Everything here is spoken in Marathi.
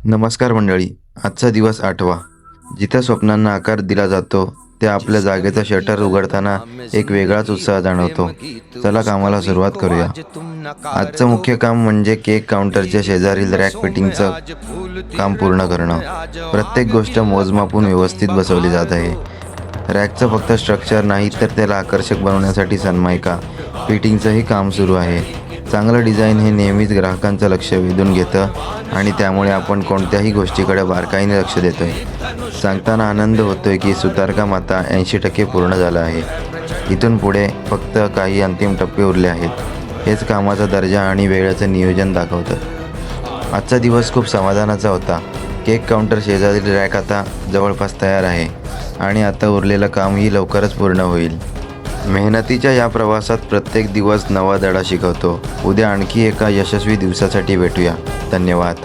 नमस्कार मंडळी. आजचा दिवस 8वा. जिथं स्वप्नांना आकार दिला जातो त्या आपल्या जागेचा शटर उघडताना एक वेगळाच उत्साह जाणवतो. चला कामाला सुरुवात करूया. आजचं मुख्य काम म्हणजे केक काउंटरच्या शेजारील रॅक फिटिंगचं काम पूर्ण करणं. प्रत्येक गोष्ट मोजमापून व्यवस्थित बसवली जात आहे. रॅकचं फक्त स्ट्रक्चर नाही तर त्याला आकर्षक बनवण्यासाठी सनमायका फिटिंगचंही काम सुरू आहे. चांगलं डिझाईन हे नेहमीच ग्राहकांचं लक्ष वेधून घेतं आणि त्यामुळे आपण कोणत्याही गोष्टीकडे बारकाईने लक्ष देतोय. सांगताना आनंद होतोय की सुतारकाम आता 80% पूर्ण झालं आहे. इथून पुढे फक्त काही अंतिम टप्पे उरले आहेत. हेच कामाचा दर्जा आणि वेळेचं नियोजन दाखवतं. आजचा दिवस खूप समाधानाचा होता. केक काउंटर शेजारील रॅक आता जवळपास तयार आहे आणि आता उरलेलं कामही लवकरच पूर्ण होईल. मेहनतीच्या या प्रवासात प्रत्येक दिवस नवा धडा शिकवतो. उद्या आणखी एका यशस्वी दिवसासाठी भेटूया. धन्यवाद.